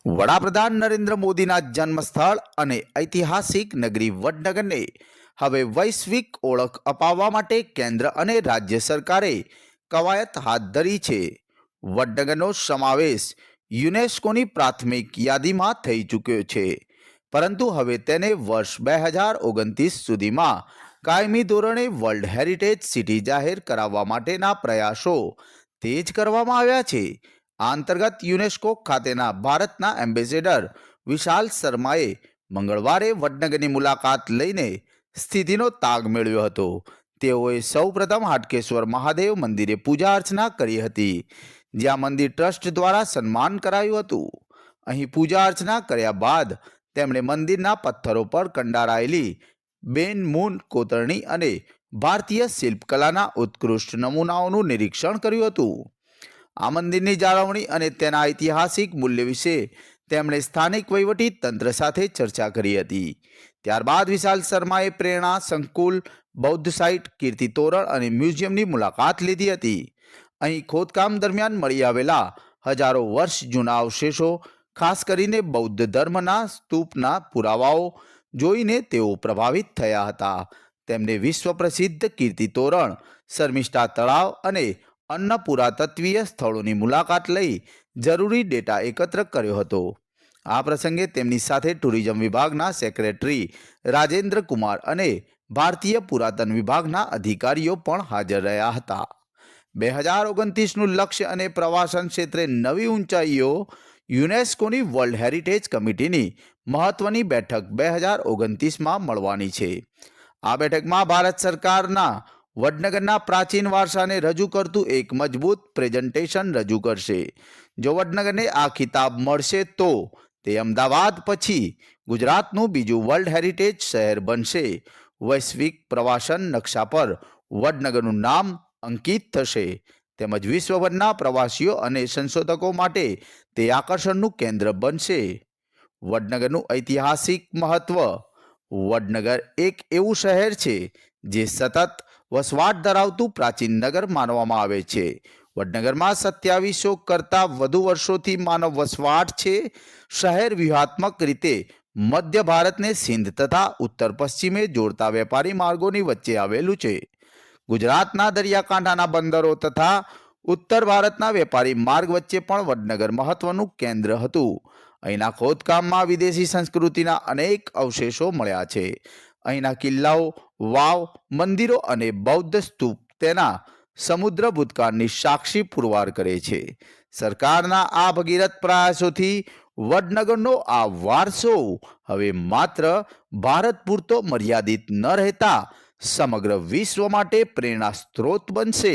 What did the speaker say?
વડાપ્રધાન નરેન્દ્ર મોદીના જન્મસ્થળ અને ઐતિહાસિક નગરી વડનગરને હવે વૈશ્વિક ઓળખ અપાવવા માટે કેન્દ્ર અને રાજ્ય સરકારે કવાયત હાથ ધરી છે. વડનગરનો સમાવેશ યુનેસ્કોની પ્રાથમિક યાદીમાં થઈ ચૂક્યો છે, પરંતુ હવે તેને વર્ષ 2029 સુધીમાં કાયમી ધોરણે વર્લ્ડ હેરિટેજ સિટી જાહેર કરાવવા માટેના પ્રયાસો તેજ કરવામાં આવ્યા છે. આ અંતર્ગત યુનેસ્કો ખાતેના ભારતના એમ્બેસેડર વિશાલ શર્માએ મંગળવારે વડનગરની મુલાકાત લઈને સ્થિતિનો તાગ મેળવ્યો હતો. તેઓએ સૌપ્રથમ હાટકેશ્વર મહાદેવ મંદિરે પૂજા અર્ચના કરી હતી, જ્યાં મંદિર ટ્રસ્ટ દ્વારા સન્માન કરાયું હતું. અહીં પૂજા અર્ચના કર્યા બાદ તેમણે મંદિરના પથ્થરો પર કંડારાયેલી બેન મૂન કોતરણી અને ભારતીય શિલ્પકલાના ઉત્કૃષ્ટ નમૂનાઓનું નિરીક્ષણ કર્યું હતું. આ મંદિરની જાળવણી અને તેના ઐતિહાસિક મૂલ્ય વિશે તેમણે સ્થાનિક વહીવટી તંત્ર સાથે ચર્ચા કરી હતી. ત્યારબાદ વિશાલ શર્માએ પ્રેરણા સંકુલ, બૌદ્ધ સાઇટ, કીર્તિ તોરણ અને મ્યુઝિયમની મુલાકાત લીધી હતી. અહીં ખોદકામ દરમિયાન મળી આવેલા હજારો વર્ષ જૂના અવશેષો, ખાસ કરીને બૌદ્ધ ધર્મના સ્તૂપના પુરાવાઓ જોઈને તેઓ પ્રભાવિત થયા હતા. તેમણે વિશ્વ પ્રસિદ્ધ કીર્તિ તોરણ, શર્મિષ્ઠા તળાવ અને અન્ય પુરાતત્વીય સ્થળોની મુલાકાત લઈ જરૂરી ડેટા એકત્ર કર્યો હતો. આ પ્રસંગે તેમની સાથે ટુરિઝમ વિભાગના સેક્રેટરી રાજેન્દ્ર કુમાર અને ભારતીય પુરાતન વિભાગના અધિકારીઓ પણ હાજર રહ્યા હતા. 2029નું લક્ષ્ય અને પ્રવાસન ક્ષેત્રે નવી ઊંચાઈઓ. યુનેસ્કોની વર્લ્ડ હેરિટેજ કમિટીની મહત્વની બેઠક 2029માં મળવાની છે. આ બેઠકમાં ભારત સરકારના વડનગરના પ્રાચીન વારસાને રજૂ કરતું એક મજબૂત પ્રેઝન્ટેશન રજૂ કરશે. જો વડનગરને આ ખિતાબ મળશે તો તે અમદાવાદ પછી ગુજરાતનું બીજું વર્લ્ડ હેરિટેજ શહેર બનશે. વૈશ્વિક પ્રવાસન નકશા પર વડનગરનું નામ અંકિત થશે, તેમજ વિશ્વભરના પ્રવાસીઓ અને સંશોધકો માટે તે આકર્ષણનું કેન્દ્ર બનશે. વડનગરનું ઐતિહાસિક મહત્વ. વડનગર એક એવું શહેર છે જે સતત વસવાટ ધરાવતું પ્રાચીન નગર માનવામાં આવે છે. વડનગરમાં 2700 કરતાં વધુ વર્ષોથી માનવ વસવાટ છે. શહેર વ્યૂહાત્મક રીતે મધ્ય ભારતને સિંધ તથા ઉત્તર પશ્ચિમે જોડતા વેપારી માર્ગોની વચ્ચે આવેલું છે. ગુજરાતના દરિયાકાંઠાના બંદરો તથા ઉત્તર ભારતના વેપારી માર્ગ વચ્ચે પણ વડનગર મહત્વનું કેન્દ્ર હતું. અહીંના ખોદકામમાં વિદેશી સંસ્કૃતિના અનેક અવશેષો મળ્યા છે. અહીંના કિલ્લાઓ, વાવ, મંદિરો અને બૌદ્ધ સ્તૂપ તેના સમુદ્ર ભૂતકાળની સાક્ષી પુરવાર કરે છે. સરકારના આ ભગીરથ પ્રયાસોથી વડનગરનો આ વારસો હવે માત્ર ભારત પૂરતો મર્યાદિત ન રહેતા સમગ્ર વિશ્વ માટે પ્રેરણા સ્ત્રોત બનશે.